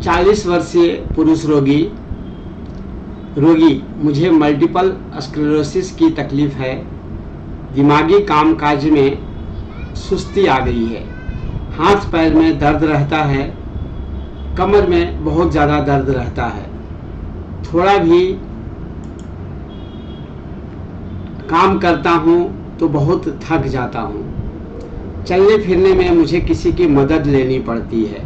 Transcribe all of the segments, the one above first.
40 वर्षीय पुरुष रोगी। मुझे मल्टीपल स्क्लेरोसिस की तकलीफ है। दिमागी कामकाज में सुस्ती आ गई है। हाथ पैर में दर्द रहता है। कमर में बहुत ज़्यादा दर्द रहता है। थोड़ा भी काम करता हूँ तो बहुत थक जाता हूँ। चलने फिरने में मुझे किसी की मदद लेनी पड़ती है।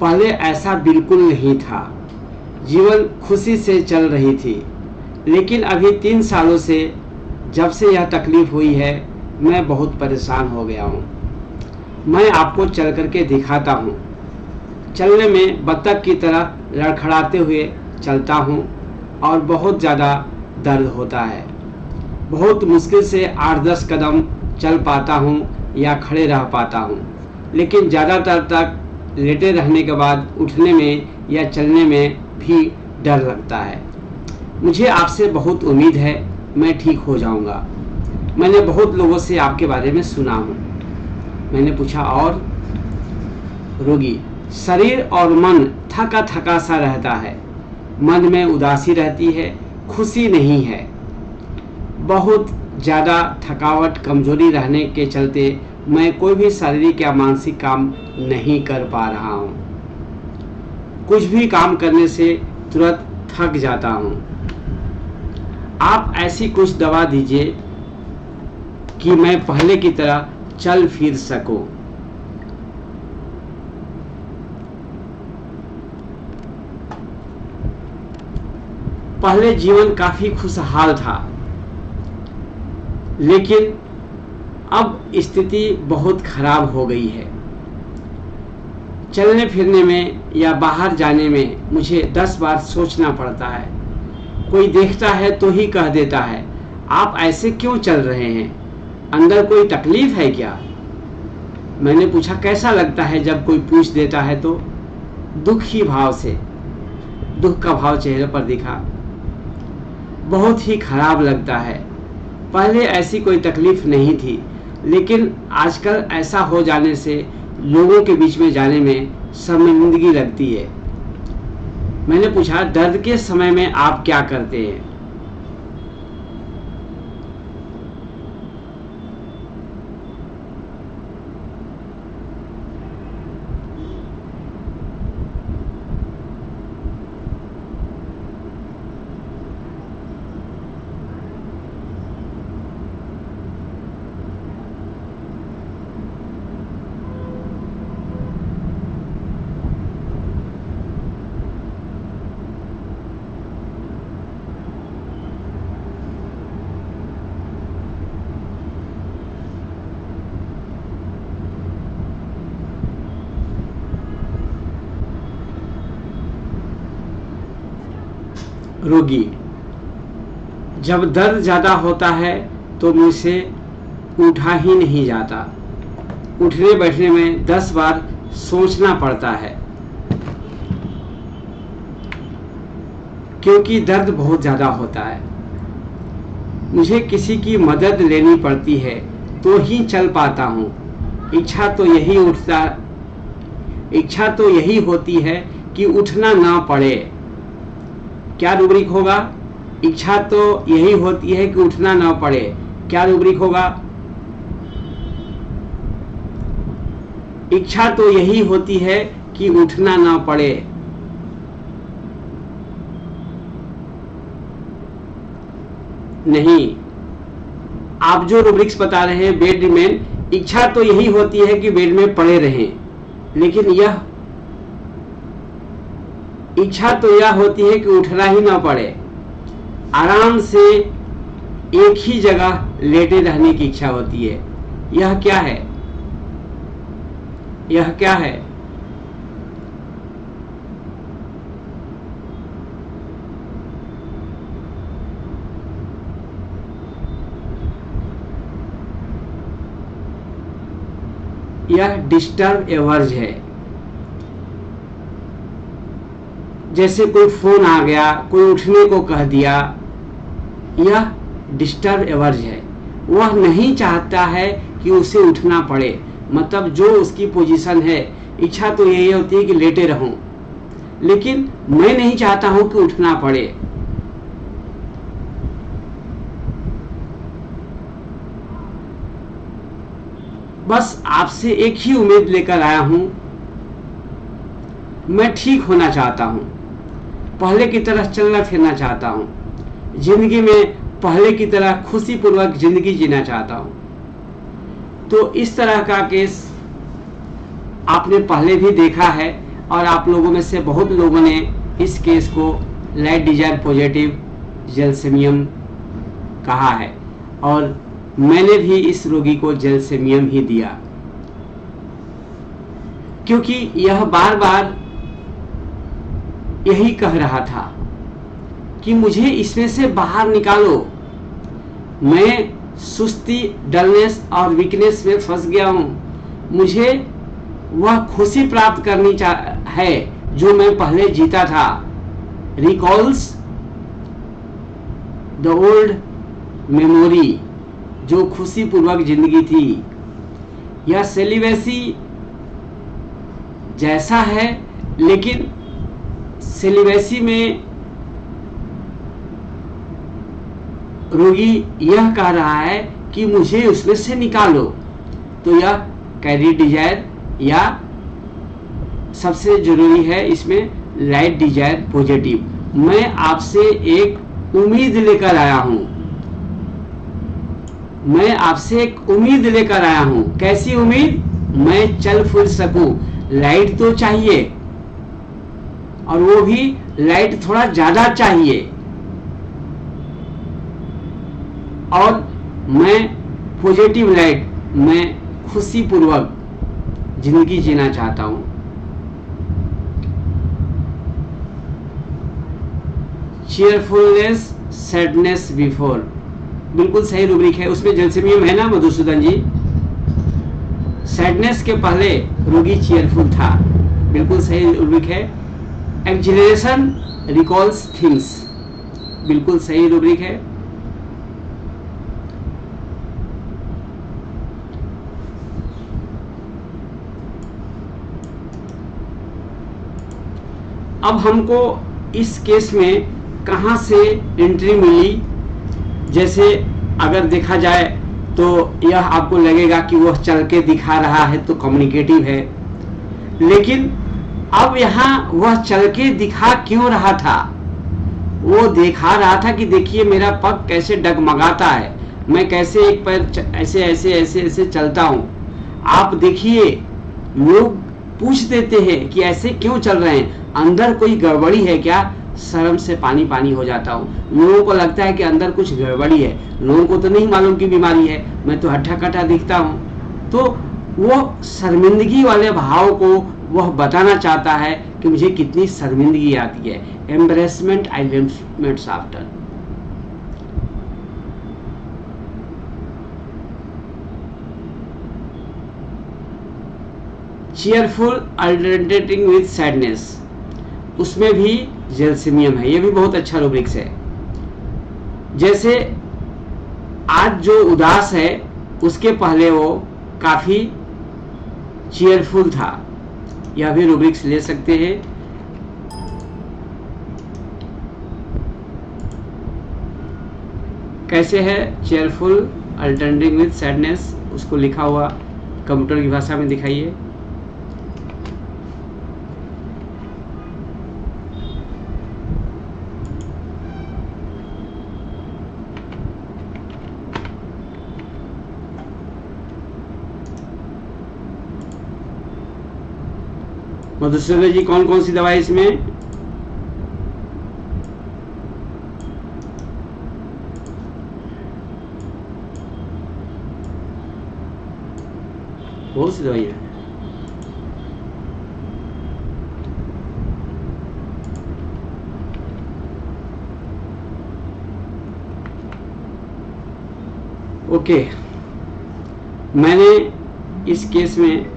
पहले ऐसा बिल्कुल नहीं था। जीवन खुशी से चल रही थी, लेकिन अभी 3 सालों से जब से यह तकलीफ हुई है मैं बहुत परेशान हो गया हूँ। मैं आपको चल करके दिखाता हूँ। चलने में बत्तख की तरह लड़खड़ाते हुए चलता हूँ और बहुत ज़्यादा दर्द होता है। बहुत मुश्किल से 8-10 कदम चल पाता हूँ या खड़े रह पाता हूँ, लेकिन ज़्यादातर तक लेटे रहने के बाद उठने में या चलने में भी डर लगता है। मुझे आपसे बहुत उम्मीद है, मैं ठीक हो जाऊंगा। मैंने बहुत लोगों से आपके बारे में सुना हूँ। मैंने पूछा और? रोगी, शरीर और मन थका थका सा रहता है। मन में उदासी रहती है, खुशी नहीं है। बहुत ज़्यादा थकावट, कमजोरी रहने के चलते मैं कोई भी शारीरिक या मानसिक काम नहीं कर पा रहा हूँ। कुछ भी काम करने से तुरंत थक जाता हूँ। आप ऐसी कुछ दवा दीजिए कि मैं पहले की तरह चल फिर सकूं। पहले जीवन काफी खुशहाल था, लेकिन अब स्थिति बहुत खराब हो गई है। चलने फिरने में या बाहर जाने में मुझे 10 बार सोचना पड़ता है। कोई देखता है तो ही कह देता है, आप ऐसे क्यों चल रहे हैं? अंदर कोई तकलीफ है क्या? मैंने पूछा, कैसा लगता है जब कोई पूछ देता है तो? दुखी भाव से, दुख का भाव चेहरे पर दिखा। बहुत ही खराब लगता है। पहले ऐसी कोई तकलीफ नहीं थी, लेकिन आजकल ऐसा हो जाने से लोगों के बीच में जाने में शर्मिंदगी लगती है। मैंने पूछा, दर्द के समय में आप क्या करते हैं? रोगी, जब दर्द ज्यादा होता है तो मुझसे उठा ही नहीं जाता। उठने बैठने में 10 बार सोचना पड़ता है, क्योंकि दर्द बहुत ज्यादा होता है। मुझे किसी की मदद लेनी पड़ती है तो ही चल पाता हूँ। इच्छा तो यही होती है कि उठना ना पड़े। क्या रूब्रिक होगा? इच्छा तो यही होती है कि उठना ना पड़े। क्या रूब्रिक होगा? इच्छा तो यही होती है कि उठना ना पड़े। नहीं, आप जो रूब्रिक्स बता रहे हैं, बेड रिमेन, इच्छा तो यही होती है कि बेड में पड़े रहें, लेकिन यह इच्छा तो यह होती है कि उठना ही ना पड़े। आराम से एक ही जगह लेटे रहने की इच्छा होती है। यह क्या है? यह क्या है? यह डिस्टर्ब एवर्ज है। जैसे कोई फोन आ गया, कोई उठने को कह दिया, यह डिस्टर्ब एवर्ज है। वह नहीं चाहता है कि उसे उठना पड़े, मतलब जो उसकी पोजीशन है इच्छा तो यही होती है कि लेटे रहूं, लेकिन मैं नहीं चाहता हूं कि उठना पड़े। बस आपसे एक ही उम्मीद लेकर आया हूं, मैं ठीक होना चाहता हूं, पहले की तरह चलना फिरना चाहता हूं, जिंदगी में पहले की तरह खुशी पूर्वक जिंदगी जीना चाहता हूं। तो इस तरह का केस आपने पहले भी देखा है और आप लोगों में से बहुत लोगों ने इस केस को लाइट डिजायर पॉजिटिव जेलसेमियम कहा है, और मैंने भी इस रोगी को जेलसेमियम ही दिया, क्योंकि यह बार बार यही कह रहा था कि मुझे इसमें से बाहर निकालो, मैं सुस्ती, डलनेस और वीकनेस में फंस गया हूं, मुझे वह खुशी प्राप्त करनी है जो मैं पहले जीता था। रिकॉल्स द ओल्ड मेमोरी, जो खुशी पूर्वक जिंदगी थी। यह सेलिबेसी जैसा है, लेकिन सेलिबेसी में रोगी यह कह रहा है कि मुझे उसमें से निकालो। तो यह कैरी डिजायर या सबसे जरूरी है इसमें लाइट डिजायर पॉजिटिव। मैं आपसे एक उम्मीद लेकर आया हूं, मैं आपसे एक उम्मीद लेकर आया हूं। कैसी उम्मीद? मैं चल फिर सकूं। लाइट तो चाहिए, और वो भी लाइट थोड़ा ज्यादा चाहिए, और मैं पॉजिटिव लाइट, मैं खुशी पूर्वक जिंदगी जीना चाहता हूं। चीयरफुलनेस सैडनेस बिफोर, बिल्कुल सही रूब्रिक है, उसमें जेलसेमियम है ना मधुसूदन जी। सैडनेस के पहले रोगी चीयरफुल था, बिल्कुल सही रूब्रिक है। एक्जिलेशन रिकॉल्स थिंग्स, बिल्कुल सही रूब्रिक है। अब हमको इस केस में कहां से एंट्री मिली? जैसे अगर देखा जाए तो यह आपको लगेगा कि वह चल के दिखा रहा है तो कम्युनिकेटिव है, लेकिन अब यहाँ वह चल के दिखा क्यों रहा था? वो दिखा रहा था कि देखिए मेरा पग कैसे डगमगाता है, मैं कैसे एक पैर ऐसे ऐसे ऐसे ऐसे चलता हूँ। आप देखिए, लोग पूछ देते हैं कि ऐसे क्यों चल रहे हैं, अंदर कोई गड़बड़ी है क्या? शर्म से पानी पानी हो जाता हूँ। लोगों को लगता है कि अंदर कुछ गड़बड़ी है, लोगों को तो नहीं मालूम की बीमारी है, मैं तो हट्ठा कट्ठा दिखता हूँ। तो वो शर्मिंदगी वाले भाव को वह बताना चाहता है कि मुझे कितनी शर्मिंदगी आती है। Embarrassment ailments after. Cheerful alternating with sadness, उसमें भी जेलसेमियम है, ये भी बहुत अच्छा रूब्रिक्स है। जैसे आज जो उदास है उसके पहले वो काफी चीयरफुल था, यह भी रूब्रिक्स ले सकते हैं। कैसे है चीयरफुल अल्टरनेटिंग विद सैडनेस, उसको लिखा हुआ कंप्यूटर की भाषा में दिखाइए। मधुसूदन जी, कौन कौन सी दवाई इसमें? बहुत सी दवाई है। ओके, मैंने इस केस में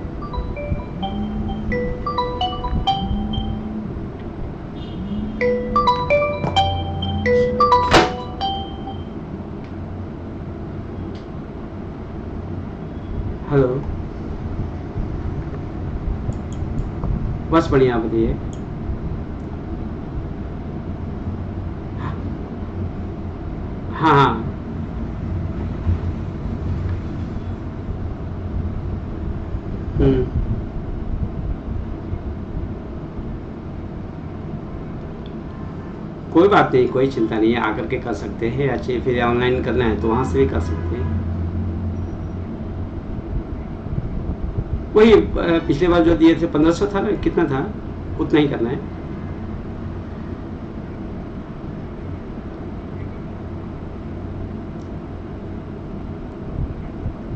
हेलो, बस बढ़िया, बताइए। हाँ हाँ। हम्म। कोई बात नहीं, कोई चिंता नहीं है, आकर के कर सकते हैं, या चाहिए फिर ऑनलाइन करना है तो वहाँ से भी कर सकते हैं। वही पिछले बार जो दिए थे 1500 था ना, कितना था, उतना ही करना है।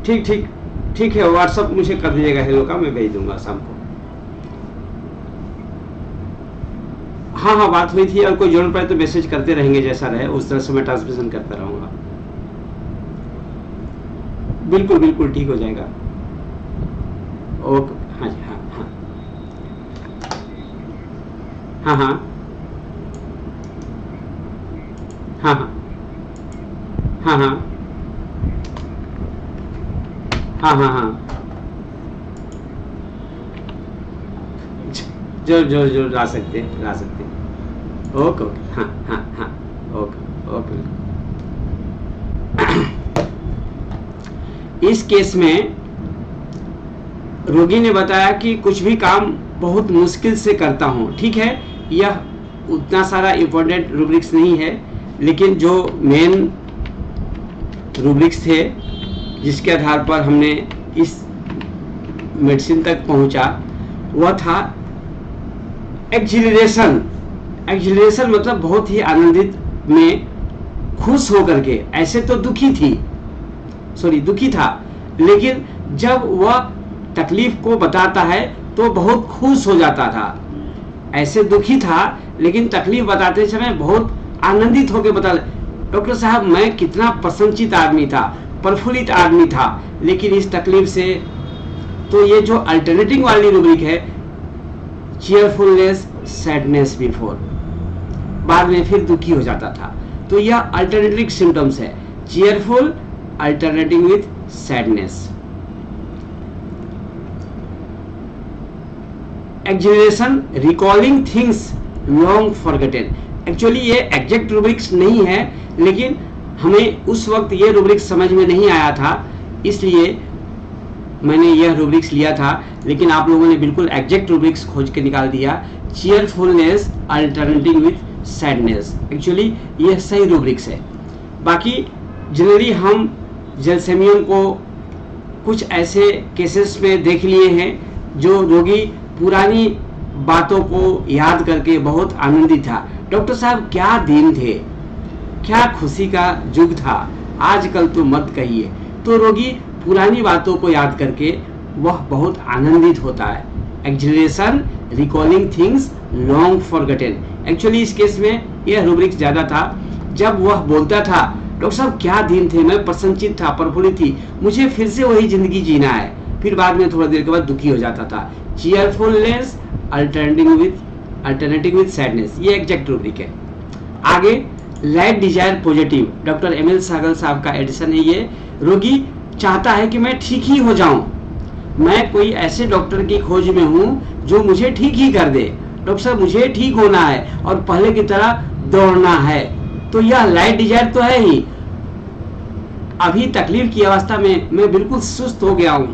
ठीक ठीक। ठीक है, व्हाट्सअप मुझे कर दीजिएगा हेलो का, मैं भेज दूंगा शाम को। हाँ हाँ, बात हुई थी, और कोई जरूरत पड़े तो मैसेज करते रहेंगे, जैसा रहे उस तरह से मैं ट्रांसमिशन करता रहूंगा। बिल्कुल बिल्कुल, ठीक हो जाएगा। ओके। हाँ जी, हाँ हाँ। हाँ हाँ। हाँ हाँ। हाँ हाँ। हाँ हाँ। हाँ, जरूर जरूर जरूर, ला सकते हैं, ला सकते हैं। ओके ओके, हाँ हाँ हाँ। Okay okay. इस केस में रोगी ने बताया कि कुछ भी काम बहुत मुश्किल से करता हूँ। ठीक है, यह उतना सारा इम्पोर्टेंट रूब्रिक्स नहीं है, लेकिन जो मेन रूब्रिक्स थे जिसके आधार पर हमने इस मेडिसिन तक पहुंचा, वह था एक्जिलरेशन। एक्जिलरेशन मतलब बहुत ही आनंदित में, खुश होकर के। ऐसे तो दुखी थी, सॉरी दुखी था, लेकिन जब वह तकलीफ को बताता है तो बहुत खुश हो जाता था। ऐसे दुखी था, लेकिन तकलीफ बताते समय बहुत आनंदित होकर बता, डॉक्टर साहब मैं कितना प्रसन्नचित आदमी था, प्रफुल्लित आदमी था, लेकिन इस तकलीफ से। तो ये जो अल्टरनेटिंग वाली रूब्रिक है, चीयरफुलनेस सैडनेस बिफोर, बाद में फिर दुखी हो जाता था, तो यह अल्टरनेटिंग सिम्टम्स है, cheerful alternating with sadness. Exhilaration, recalling things long forgotten. Actually ये एग्जैक्ट रूब्रिक्स नहीं है, लेकिन हमें उस वक्त ये रूब्रिक्स समझ में नहीं आया था, इसलिए मैंने यह रूब्रिक्स लिया था। लेकिन आप लोगों ने बिल्कुल एग्जैक्ट रूब्रिक्स खोज के निकाल दिया, cheerfulness alternating with sadness. Actually यह सही रूब्रिक्स है। बाकी जनरली हम जलसेमियम को कुछ ऐसे केसेस में देख लिए हैं जो रोगी पुरानी बातों को याद करके बहुत आनंदित था। डॉक्टर साहब क्या दिन थे, क्या खुशी का युग था, आजकल तो मत कहिए। तो रोगी पुरानी बातों को याद करके वह बहुत आनंदित होता है। एक्जिलरेशन, recalling things long forgotten. Actually इस केस में यह रूब्रिक्स ज्यादा था। जब वह बोलता था डॉक्टर साहब क्या दिन थे, मैं प्रसन्नचित था, प्रफुल्लित थी, मुझे फिर से वही जिंदगी जीना है, फिर बाद में थोड़ा देर के बाद दुखी हो जाता था। चीयरफुलनेस अल्टरनेटिंग विथ सैडनेस, ये एग्जैक्ट रूब्रिक है। आगे light desire positive, doctor M L Sehgal साहब का एडिशन है ये। रोगी चाहता है कि मैं ठीक ही हो जाऊं, मैं कोई ऐसे डॉक्टर की खोज में हूं जो मुझे ठीक ही कर दे। डॉक्टर साहब मुझे ठीक होना है और पहले की तरह दौड़ना है। तो यह लाइट डिजायर तो है ही। अभी तकलीफ की अवस्था में मैं बिल्कुल सुस्त हो गया हूं,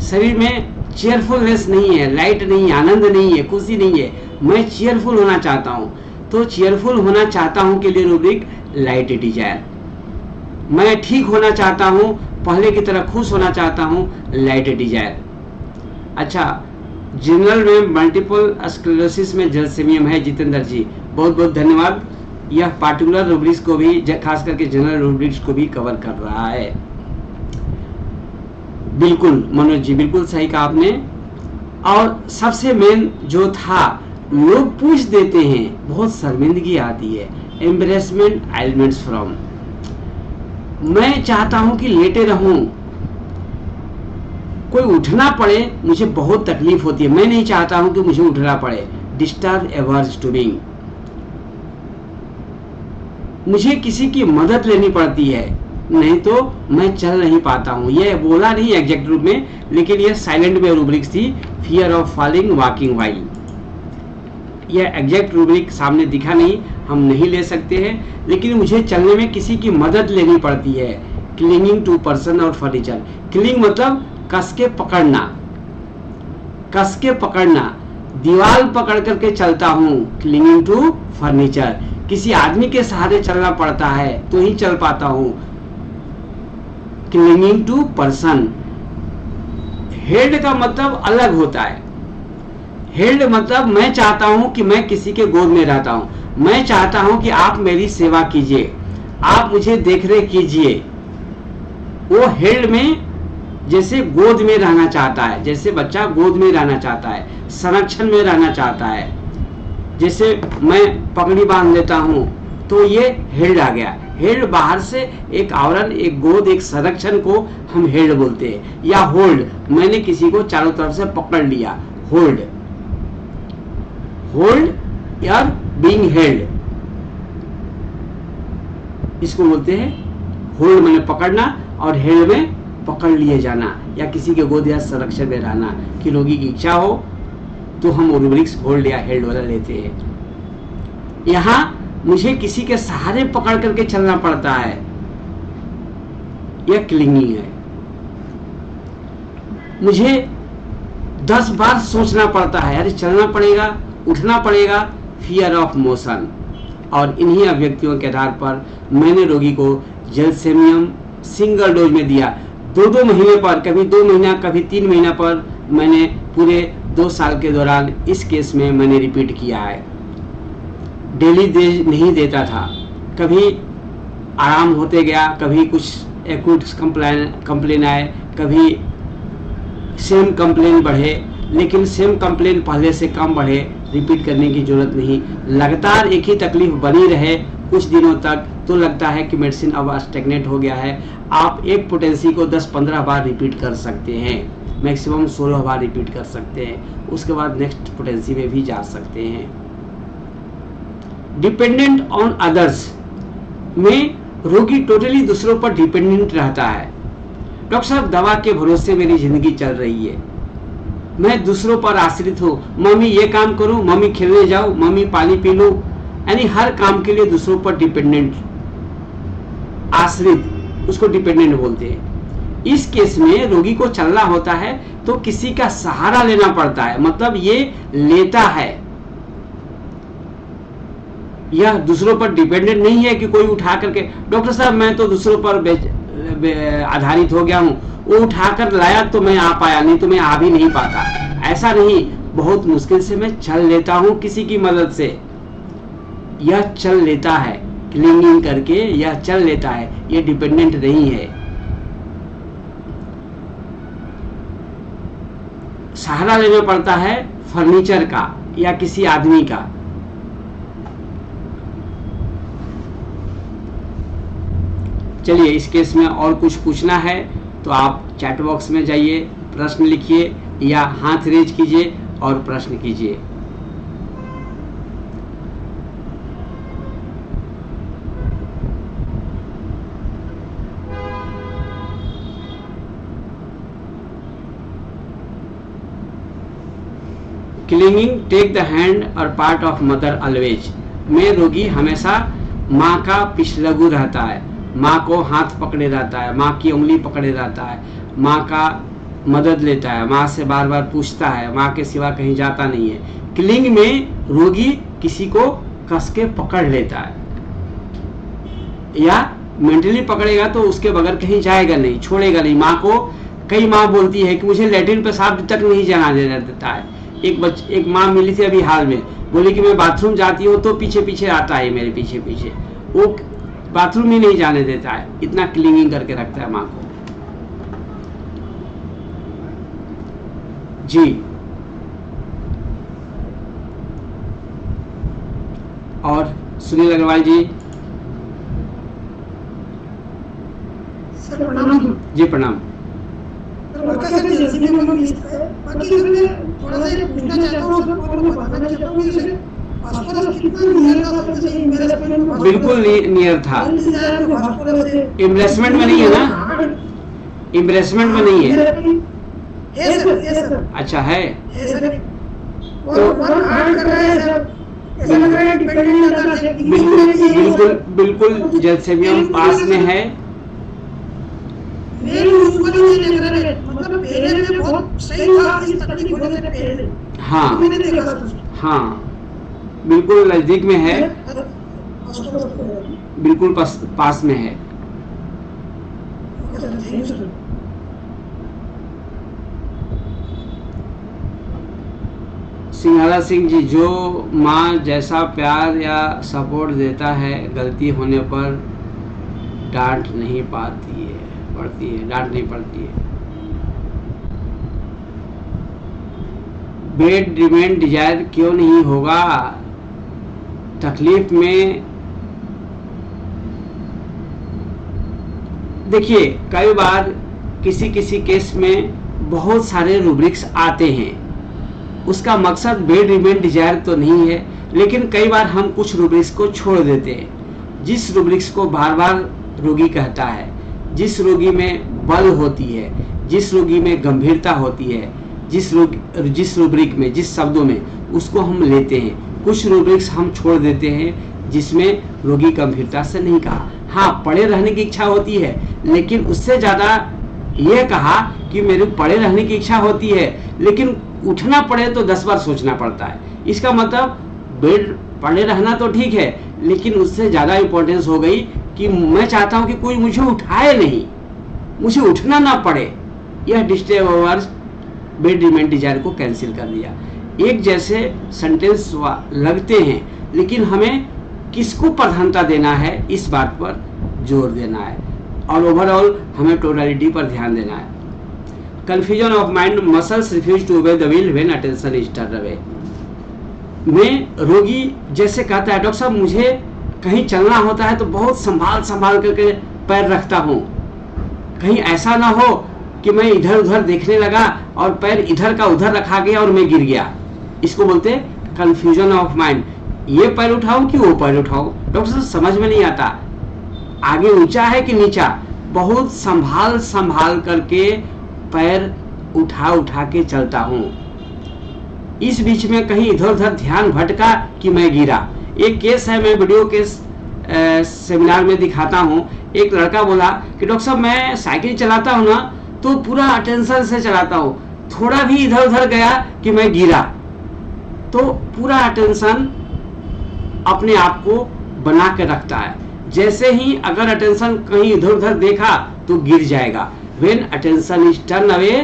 शरीर में चीयरफुलनेस नहीं है, लाइट नहीं है, आनंद नहीं है, खुशी नहीं है, मैं चीयरफुल होना चाहता हूं। तो चीयरफुल होना चाहता हूं के लिए रूब्रिक लाइट डिजायर। मैं ठीक होना चाहता हूं, पहले की तरह खुश होना चाहता हूं, लाइट डिजायर। अच्छा, जनरल में मल्टीपल स्क्लेरोसिस में जलसेमियम है, जितेंद्र जी बहुत बहुत धन्यवाद। यह पार्टिकुलर रूब्रिक्स को भी, खास करके जनरल रूब्रिक्स को भी कवर कर रहा है। बिल्कुल मनोज जी, बिल्कुल सही कहा आपने। और सबसे मेन जो था, लोग पूछ देते हैं, बहुत शर्मिंदगी आती है, एम्बेरसमेंट एलिमेंट्स फ्रॉम। मैं चाहता हूं कि लेटे रहूं, कोई उठना पड़े मुझे बहुत तकलीफ होती है, मैं नहीं चाहता हूं कि मुझे उठना पड़े। डिस्टर्ब एवर्स टू बीइंग, मुझे किसी की मदद लेनी पड़ती है, नहीं तो मैं चल नहीं पाता हूं। यह बोला नहीं एग्जैक्ट रूप में, लेकिन यह साइलेंट में रूब्रिक्स थी fear of falling walking while. यह एग्जैक्ट रूब्रिक सामने दिखा नहीं, हम नहीं ले सकते हैं, लेकिन मुझे चलने में किसी की मदद लेनी पड़ती है। क्लिंगिंग टू पर्सन और फर्नीचर। क्लिंग मतलब कस के पकड़ना, कस के पकड़ना, दीवार पकड़ करके चलता हूँ। क्लिंगिंग टू फर्नीचर, किसी आदमी के सहारे चलना पड़ता है तो ही चल पाता हूँ। Clinging to person. हेल्ड का मतलब अलग होता है। हेल्ड मतलब मैं चाहता हूं कि मैं किसी के गोद में रहता हूं, मैं चाहता हूं कि आप मेरी सेवा कीजिए, आप मुझे देखरेख कीजिए। वो हेल्ड में जैसे गोद में रहना चाहता है, जैसे बच्चा गोद में रहना चाहता है, संरक्षण में रहना चाहता है। जैसे मैं पगड़ी बांध लेता हूं तो ये हेल्ड आ गया। हेल्ड बाहर से एक आवरण, एक गोद, एक संरक्षण को हम हेल्ड बोलते हैं। या होल्ड, मैंने किसी को चारों तरफ से पकड़ लिया, होल्ड। होल्ड या बीइंग हेल्ड, इसको बोलते हैं होल्ड, मैंने पकड़ना, और हेल्ड में पकड़ लिए जाना या किसी के गोद या संरक्षण में रहना। कि रोगी की इच्छा हो तो हम रूब्रिक्स होल्ड या हेल्ड वाला लेते हैं। यहां मुझे किसी के सहारे पकड़ करके चलना पड़ता है, यह क्लिंगिंग है। मुझे 10 बार सोचना पड़ता है, अरे चलना पड़ेगा, उठना पड़ेगा, फियर ऑफ मोशन। और इन्हीं अभिव्यक्तियों के आधार पर मैंने रोगी को जेलसेमियम सिंगल डोज में दिया। 2-2 महीने पर, कभी 2 महीना, कभी 3 महीना पर, मैंने पूरे 2 साल के दौरान इस केस में मैंने रिपीट किया है। डेली नहीं देता था, कभी आराम होते गया, कभी कुछ एक्यूट कंप्लेन आए, कभी सेम कंप्लेन बढ़े, लेकिन सेम कंप्लेन पहले से कम बढ़े, रिपीट करने की जरूरत नहीं। लगातार एक ही तकलीफ बनी रहे कुछ दिनों तक तो लगता है कि मेडिसिन अब स्टैग्नेट हो गया है। आप एक पोटेंसी को 10-15 बार रिपीट कर सकते हैं, मैक्सिमम 16 बार रिपीट कर सकते हैं, उसके बाद नेक्स्ट पोटेंसी में भी जा सकते हैं। डिपेंडेंट ऑन अदर्स में रोगी टोटली दूसरों पर डिपेंडेंट रहता है। डॉक्टर साहब, दवा के भरोसे मेरी जिंदगी चल रही है, मैं दूसरों पर आश्रित हूँ। मम्मी ये काम करूँ, मम्मी खेलने जाऊँ, मम्मी पानी पी लूँ, यानी हर काम के लिए दूसरों पर डिपेंडेंट, आश्रित, उसको डिपेंडेंट बोलते हैं। इस केस में रोगी को चलना होता है तो किसी का सहारा लेना पड़ता है, मतलब ये लेता है, यह दूसरों पर डिपेंडेंट नहीं है कि कोई उठा करके, डॉक्टर साहब मैं तो दूसरों पर आधारित हो गया हूं, वो उठाकर लाया तो मैं आ पाया, नहीं तो मैं आ भी नहीं पाता। ऐसा नहीं, बहुत मुश्किल से मैं चल लेता हूं किसी की मदद से। यह चल लेता है, क्लिंगिंग करके यह चल लेता है, यह डिपेंडेंट नहीं है। सहारा लेना पड़ता है फर्नीचर का या किसी आदमी का। चलिए, इस केस में और कुछ पूछना है तो आप चैट बॉक्स में जाइए, प्रश्न लिखिए या हाथ रेज कीजिए और प्रश्न कीजिए। क्लिंगिंग, टेक द हैंड और पार्ट ऑफ मदर ऑलवेज में रोगी हमेशा माँ का पिछलगू रहता है, माँ को हाथ पकड़े रहता है, माँ की उंगली पकड़े रहता है, माँ का मदद लेता है, माँ से बार बार पूछता है, माँ के सिवा कहीं जाता नहीं है। क्लिंग में रोगी किसी को कस के पकड़ लेता है या मेंटली पकड़ेगा तो उसके बगैर कहीं जाएगा नहीं, छोड़ेगा नहीं। माँ को, कई माँ बोलती है कि मुझे लैट्रिन पेशाब तक नहीं जाना देता है। एक माँ मिली थी अभी हाल में, बोली कि मैं बाथरूम जाती हूँ तो पीछे पीछे आता है, मेरे पीछे पीछे, वो बाथरूम ही नहीं जाने देता है, इतना क्लिंगिंग करके रखता है माँ को। जी, और सुनील अग्रवाल जी। सर प्रणाम। जी प्रणाम। बिल्कुल नियर था, इम्ब्रेसमेंट में नहीं है ना, इम्ब्रेसमेंट में नहीं है। है सर। अच्छा है। सर और वन हार्ड कर रहा है सर, ऐसा लग रहा है डिपेंडेंट अदर से। बिल्कुल बिल्कुल जलसेवियम पास में है। मेरे ऊपर ही देख रहे हैं, मतलब पहले में बहुत सही था, इस तकलीफ होने से पहले। हाँ मैंने देखा सर। हाँ बिल्कुल नजदीक में है, बिल्कुल पास में है। सिंघाड़ा सिंह जी, जो माँ जैसा प्यार या सपोर्ट देता है, गलती होने पर डांट नहीं पाती है, पड़ती है, डांट नहीं पड़ती है। बेड डिमांड डिजायर क्यों नहीं होगा? तकलीफ में देखिए, कई बार किसी किसी केस में बहुत सारे रूब्रिक्स आते हैं, उसका मकसद बेड रिमेन डिजायर तो नहीं है, लेकिन कई बार हम कुछ रूब्रिक्स को छोड़ देते हैं। जिस रूब्रिक्स को बार बार रोगी कहता है, जिस रोगी में बल होती है, जिस रोगी में गंभीरता होती है, जिस रूब्रिक में, जिस शब्दों में, उसको हम लेते हैं। कुछ रूब्रिक्स हम छोड़ देते हैं जिसमें रोगी गंभीरता से नहीं कहा। हाँ, पड़े रहने की इच्छा होती है, लेकिन उससे ज्यादा यह कहा कि मेरे पड़े रहने की इच्छा होती है, लेकिन उठना पड़े तो 10 बार सोचना पड़ता है। इसका मतलब बेड पड़े रहना तो ठीक है, लेकिन उससे ज्यादा इंपॉर्टेंस हो गई कि मैं चाहता हूं कि कोई मुझे उठाए नहीं, मुझे उठना ना पड़े। यह डिस्टर्बर्स बेड रिमेन डिजायर को कैंसिल कर दिया। एक जैसे सेंटेंस लगते हैं, लेकिन हमें किसको प्रधानता देना है, इस बात पर जोर देना है, और ओवरऑल हमें टोटलिटी पर ध्यान देना है। Confusion of mind, muscles refuse to obey the will when attention is turned away. में रोगी जैसे कहता है, डॉक्टर साहब मुझे कहीं चलना होता है तो बहुत संभाल करके पैर रखता हूँ, कहीं ऐसा ना हो कि मैं इधर उधर देखने लगा और पैर इधर का उधर रखा गया और मैं गिर गया। इसको बोलते हैं कंफ्यूजन ऑफ माइंड। ये पैर उठाऊं कि वो पैर उठाऊं, डॉक्टर साहब समझ में नहीं आता, आगे ऊंचा है कि नीचा। बहुत संभाल करके पैर उठा के चलता हूं। इस बीच में कहीं इधर उधर ध्यान भटका कि मैं गिरा। एक केस है, मैं वीडियो केस सेमिनार में दिखाता हूं। एक लड़का बोला कि डॉक्टर साहब मैं साइकिल चलाता हूं ना तो पूरा अटेंशन से चलाता हूं, थोड़ा भी इधर उधर गया कि मैं गिरा। तो पूरा अटेंशन अपने आप को बना के रखता है। जैसे ही अगर अटेंशन कहीं इधर उधर देखा तो गिर जाएगा। When attention is turned away,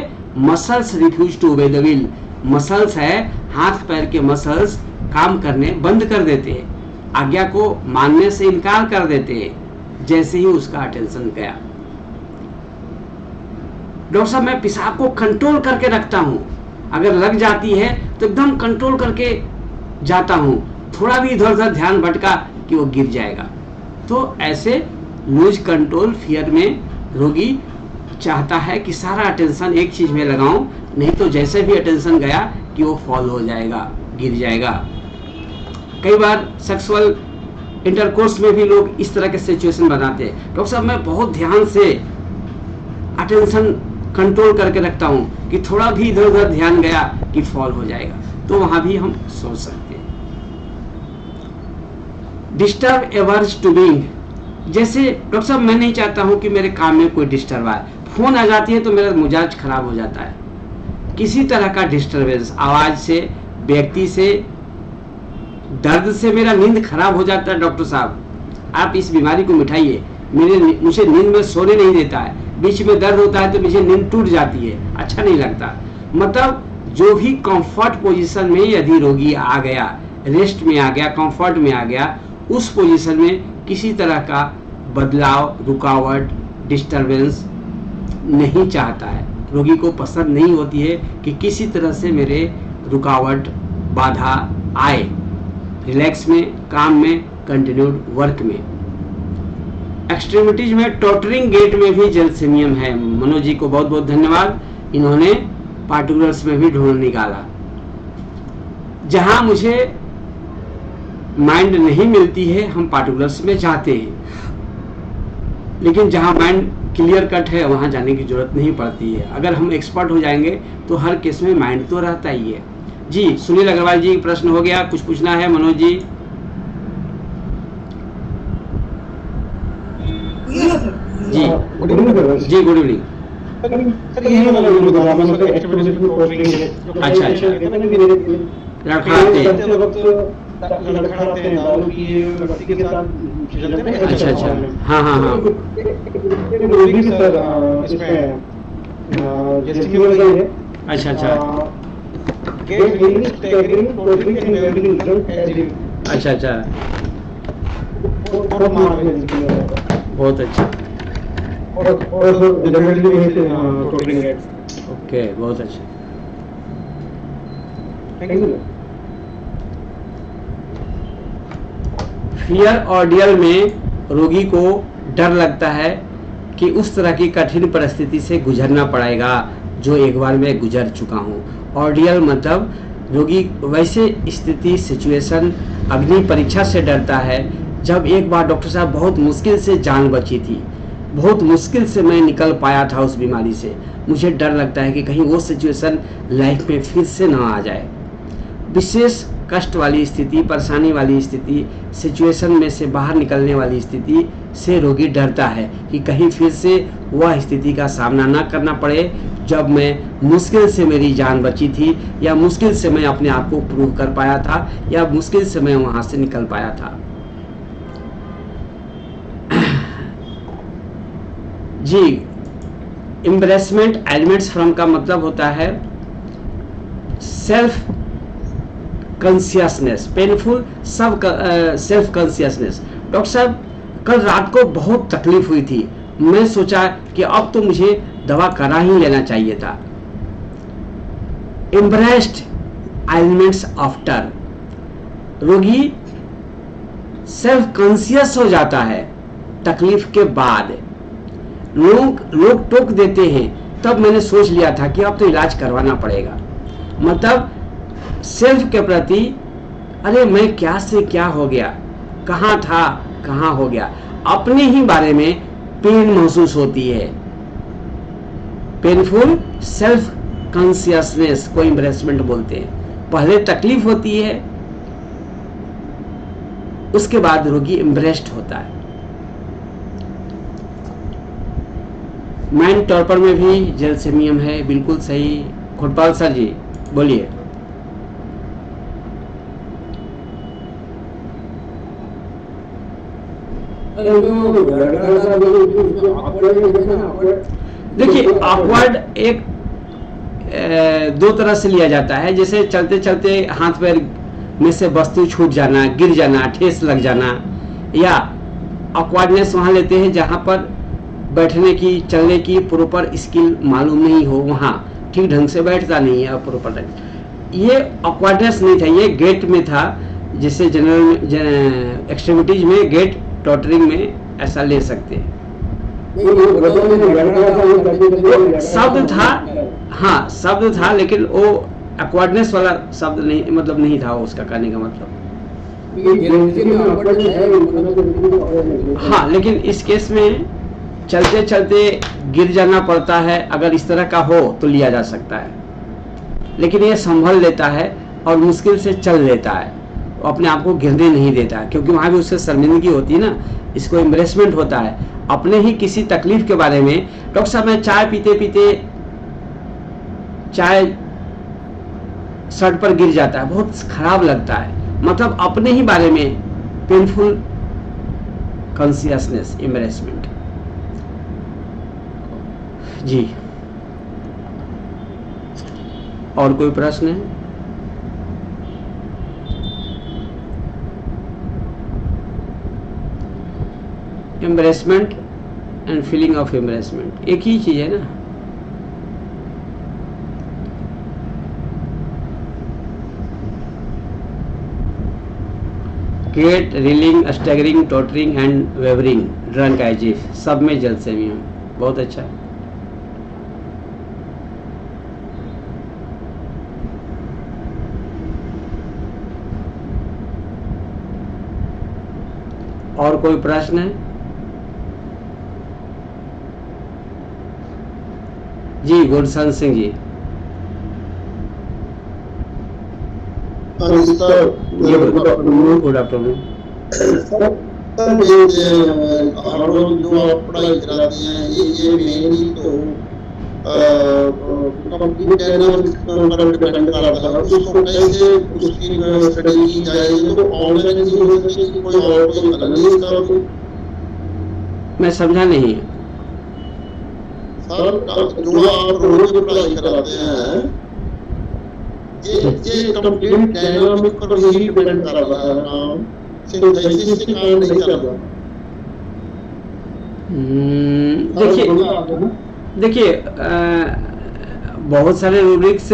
muscles refuse to obey the will. Muscles है, हाथ पैर के मसल्स काम करने बंद कर देते हैं, आज्ञा को मानने से इनकार कर देते हैं जैसे ही उसका अटेंशन गया। डॉक्टर साहब मैं पेशाब को कंट्रोल करके रखता हूं, अगर लग जाती है तो एकदम कंट्रोल करके जाता हूं, थोड़ा भी इधर उधर ध्यान भटका कि वो गिर जाएगा। तो ऐसे लूज कंट्रोल फियर में रोगी चाहता है कि सारा अटेंशन एक चीज में लगाऊं, नहीं तो जैसे भी अटेंशन गया कि वो फॉल हो जाएगा, गिर जाएगा। कई बार सेक्सुअल इंटरकोर्स में भी लोग इस तरह के सिचुएशन बनाते हैं, डॉक्टर साहब मैं बहुत ध्यान से अटेंशन कंट्रोल करके रखता हूं कि थोड़ा भी इधर उधर ध्यान गया कि फॉल हो जाएगा। तो वहां भी हम सोच सकते हैं। डिस्टर्ब एवर्स टू बीइंग, जैसे डॉक्टर साहब मैं नहीं चाहता हूं कि मेरे काम में कोई डिस्टर्ब आए, फोन आ जाती है तो मेरा मिजाज खराब हो जाता है। किसी तरह का डिस्टर्बेंस, आवाज से, व्यक्ति से, दर्द से मेरा नींद खराब हो जाता है। डॉक्टर साहब आप इस बीमारी को मिटाइए, मुझे नींद में सोने नहीं देता है, बीच में दर्द होता है तो मुझे नींद टूट जाती है, अच्छा नहीं लगता। मतलब जो भी कंफर्ट पोजीशन में यदि रोगी आ गया, रेस्ट में आ गया, कंफर्ट में आ गया, उस पोजीशन में किसी तरह का बदलाव, रुकावट, डिस्टरबेंस नहीं चाहता है। रोगी को पसंद नहीं होती है कि किसी तरह से मेरे रुकावट, बाधा आए रिलैक्स में, काम में, कंटिन्यूड वर्क में। एक्सट्रीमिटीज में टॉटरिंग गेट में भी जलसेमियम है। मनोज जी को बहुत बहुत धन्यवाद, इन्होंने पार्टिकुलर्स में भी ढूंढ निकाला। जहां मुझे माइंड नहीं मिलती है हम पार्टिकुलर्स में जाते हैं, लेकिन जहां माइंड क्लियर कट है, वहाँ जाने की जरूरत नहीं पड़ती है। अगर हम एक्सपर्ट हो जाएंगे तो हर केस में माइंड तो रहता ही है। जी सुनील अग्रवाल जी, प्रश्न हो गया, कुछ पूछना है मनोज जी? जी गुड इवनिंग। जी गुड इवनिंग। सर ये वाला जो बता रहा मैं एक्टिविटी को टोटलिंग है। अच्छा अच्छा, लड़खड़ाते करते वक्त लड़खड़ाते हैं, दारू पिए व्यक्ति के साथ चलते हैं ना। अच्छा अच्छा, हाँ हाँ हाँ, वो भी सर इसमें जैसे कि बोला है अच्छा अच्छा gait reeling staggering tottering and wavering result as if अच्छा अच्छा, और मार्क बहुत अच्छा, और जनरली वही से टोटलिंग है। ओके बहुत अच्छा। Thank you. फियर ऑर्डियल में रोगी को डर लगता है कि उस तरह की कठिन परिस्थिति से गुजरना पड़ेगा जो एक बार मैं गुजर चुका हूँ। ऑर्डियल मतलब रोगी वैसे स्थिति, सिचुएशन, अग्नि परीक्षा से डरता है जब एक बार डॉक्टर साहब बहुत मुश्किल से जान बची थी, बहुत मुश्किल से मैं निकल पाया था उस बीमारी से। मुझे डर लगता है कि कहीं वो सिचुएशन लाइफ में फिर से ना आ जाए। विशेष कष्ट वाली स्थिति, परेशानी वाली स्थिति, सिचुएशन में से बाहर निकलने वाली स्थिति से रोगी डरता है कि कहीं फिर से वह स्थिति का सामना ना करना पड़े जब मैं मुश्किल से मेरी जान बची थी, या मुश्किल से मैं अपने आप को प्रूव कर पाया था, या मुश्किल से मैं वहां से निकल पाया था। जी एम्ब्रेसमेंट एलिमेंट्स फ्रॉम का मतलब होता है सेल्फ कॉन्शियसनेस, पेनफुल सब सेल्फ कॉन्शियसनेस। डॉक्टर साहब कल रात को बहुत तकलीफ हुई थी, मैं सोचा कि अब तो मुझे दवा करा ही लेना चाहिए था। एम्ब्रेस्ड एलिमेंट्स आफ्टर, रोगी सेल्फ कॉन्शियस हो जाता है तकलीफ के बाद। लोग टोक देते हैं, तब मैंने सोच लिया था कि अब तो इलाज करवाना पड़ेगा। मतलब सेल्फ के प्रति, अरे मैं क्या से क्या हो गया, कहाँ था कहाँ हो गया, अपने ही बारे में पेन महसूस होती है। पेनफुल सेल्फ कॉन्शियसनेस को एम्ब्रेसमेंट बोलते हैं। पहले तकलीफ होती है, उसके बाद रोगी एम्ब्रेस्ड होता है। माइंड टॉपर में भी जेलसेमियम है, बिल्कुल सही। खोटपाल सर जी बोलिए। देखिए ऑकवर्ड एक दो तरह से लिया जाता है, जैसे चलते चलते हाथ पैर में से वस्तु छूट जाना, गिर जाना, ठेस लग जाना, या ऑकवर्डनेस वहां लेते हैं जहां पर बैठने की, चलने की प्रॉपर स्किल मालूम नहीं हो, वहां ठीक ढंग से बैठता नहीं है प्रॉपर। ये ऑकवर्डनेस नहीं था, ये गेट में था, जैसे जनरल एक्सट्रीमिटीज में गेट टॉटरिंग में ऐसा ले सकते हैं। शब्द था, हाँ शब्द था, लेकिन वो ऑकवर्डनेस वाला शब्द नहीं, मतलब नहीं था उसका कहने का मतलब। हाँ लेकिन इस केस में चलते चलते गिर जाना पड़ता है, अगर इस तरह का हो तो लिया जा सकता है, लेकिन ये संभल लेता है और मुश्किल से चल लेता है, वो अपने आप को गिरने नहीं देता है, क्योंकि वहां भी उससे शर्मिंदगी होती है ना। इसको एम्ब्रेसमेंट होता है अपने ही किसी तकलीफ के बारे में। डॉक्टर साहब मैं चाय पीते पीते चाय शर्ट पर गिर जाता है, बहुत खराब लगता है, मतलब अपने ही बारे में पेनफुल कॉन्शियसनेस, एम्ब्रेसमेंट। जी और कोई प्रश्न है? Embarrassment and feeling of embarrassment एक ही चीज है ना। Gait, reeling, staggering, tottering and wavering, drunk as if, सब में जेलसेमियम। बहुत अच्छा। और कोई प्रश्न है? जी गुलशन सिंह जी। हाँ जी सर, जी good afternoon. Good afternoon. Sir sir, ये हम लोग जो आप पढ़ाई कराते हैं ये मेनली तो कंप्लीट डायनामिक्स पर डिपेंड करता है। उसको कैसे उसकी स्टडी की जाए? ये तो ऑनलाइन ही हो सकेगी, कोई और कोई हल नहीं इसका तो? मैं समझा नहीं। सर जो आप रोज पढ़ाई कराते हैं ये कंप्लीट डायनामिक पर ही डिपेंड कर रहा है काम, सिंथेसिस से काम नहीं कर रहा। देखिए देखिए बहुत सारे रूब्रिक्स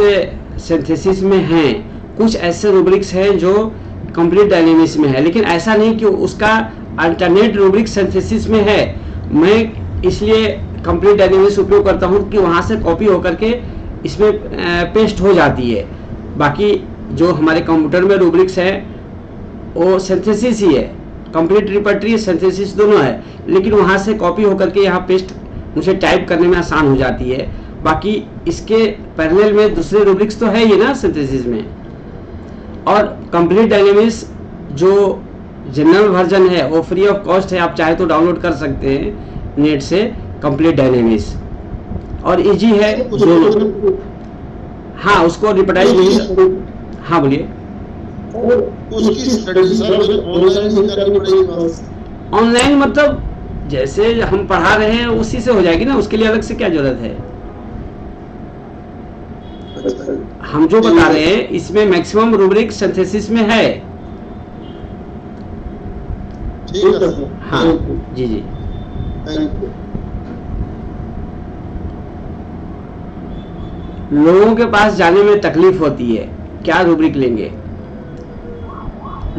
सिंथेसिस में हैं, कुछ ऐसे रूब्रिक्स हैं जो कंप्लीट डायनेमिक्स में है, लेकिन ऐसा नहीं कि उसका अल्टरनेट रूब्रिक सिंथेसिस में है। मैं इसलिए कंप्लीट डायनेमिक्स उपयोग करता हूं कि वहां से कॉपी होकर के इसमें पेस्ट हो जाती है। बाकी जो हमारे कंप्यूटर में रूब्रिक्स है वो सिंथेसिस ही है, कंप्लीट रिपर्टरी सिंथेसिस दोनों है, लेकिन वहां से कॉपी होकर के यहाँ पेस्ट मुझे टाइप करने में आसान हो जाती है। बाकी इसके पैरेलल में दूसरे रूब्रिक्स तो है ही ना सिंथेसिस में। और कंप्लीट डायनेमिक्स जो जनरल वर्जन है वो फ्री ऑफ कॉस्ट है, आप चाहे तो डाउनलोड कर सकते हैं नेट से कंप्लीट डायनेमिक्स, और इजी है दोनों। हाँ उसको रिपटाइज नहीं। हाँ बोलिए। उसकी स्टडी सर ऑनलाइन ही करनी पड़ेगी बस? ऑनलाइन मतलब जैसे हम पढ़ा रहे हैं उसी से हो जाएगी ना, उसके लिए अलग से क्या जरूरत है। हम जो बता रहे हैं इसमें मैक्सिमम रूब्रिक सिंथेसिस में है। ठीक है सर। हाँ जी जी। Thank you. लोगों के पास जाने में तकलीफ होती है, क्या रूब्रिक लेंगे?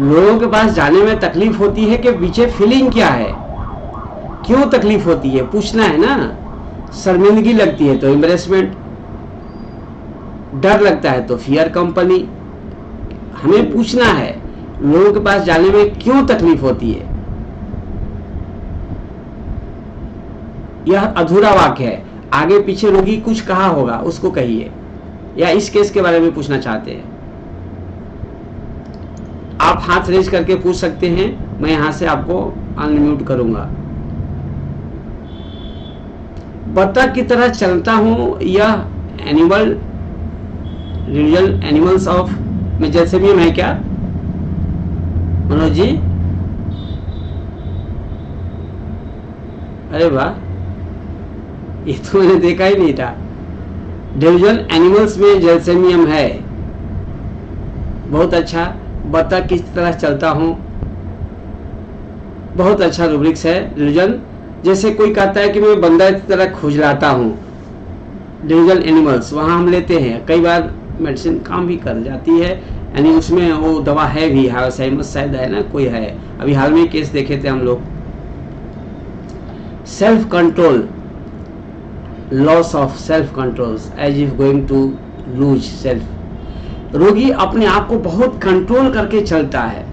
लोगों के पास जाने में तकलीफ होती है कि पीछे फीलिंग क्या है, क्यों तकलीफ होती है, पूछना है ना। शर्मिंदगी लगती है तो एम्बैरेसमेंट, डर लगता है तो फियर कंपनी। हमें पूछना है लोगों के पास जाने में क्यों तकलीफ होती है। यह अधूरा वाक्य है, आगे पीछे रोगी कुछ कहा होगा उसको कहिए, या इस केस के बारे में पूछना चाहते हैं। आप हाथ रेज करके पूछ सकते हैं, मैं यहां से आपको अनम्यूट करूंगा। बतख की तरह चलता हूं, यह एनिमल रियल एनिमल्स ऑफ में जैसे भी है क्या मनोज जी? अरे वाह, ये तो मैंने देखा ही नहीं था। डिविजन एनिमल्स में जेल्सेमियम है, बहुत अच्छा। बतख किस तरह चलता हूं, बहुत अच्छा रूब्रिक्स है। डिविजन जैसे कोई कहता है कि मैं बंदा की तरह खुजलाता हूं, डिविजन एनिमल्स वहां हम लेते हैं, कई बार मेडिसिन काम भी कर जाती है, यानी उसमें वो दवा है भी, हाइपोसाइमस शायद है ना, कोई है, अभी हाल में केस देखे थे हम लोग। Self control, loss of self control as if going to lose self. रोगी अपने आप को बहुत कंट्रोल करके चलता है।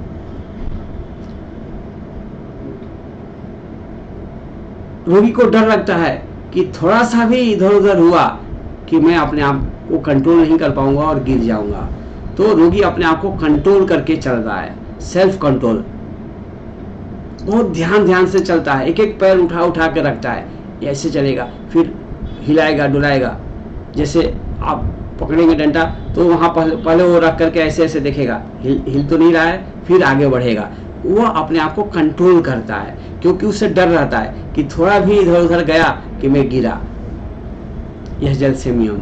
रोगी को डर लगता है कि थोड़ा सा भी इधर उधर हुआ कि मैं अपने आप को कंट्रोल नहीं कर पाऊंगा और गिर जाऊंगा, तो रोगी अपने आप को कंट्रोल करके चल रहा है। सेल्फ कंट्रोल, बहुत ध्यान से चलता है, एक एक पैर उठा के रखता है, ऐसे चलेगा, फिर हिलाएगा डुलाएगा। जैसे आप पकड़ेंगे डंडा तो वहां पहले वो रख करके ऐसे देखेगा, हिल तो नहीं रहा है, फिर आगे बढ़ेगा। वो अपने आप को कंट्रोल करता है क्योंकि उसे डर रहता है कि थोड़ा भी इधर उधर गया कि मैं गिरा। यह जेल्सेमियम।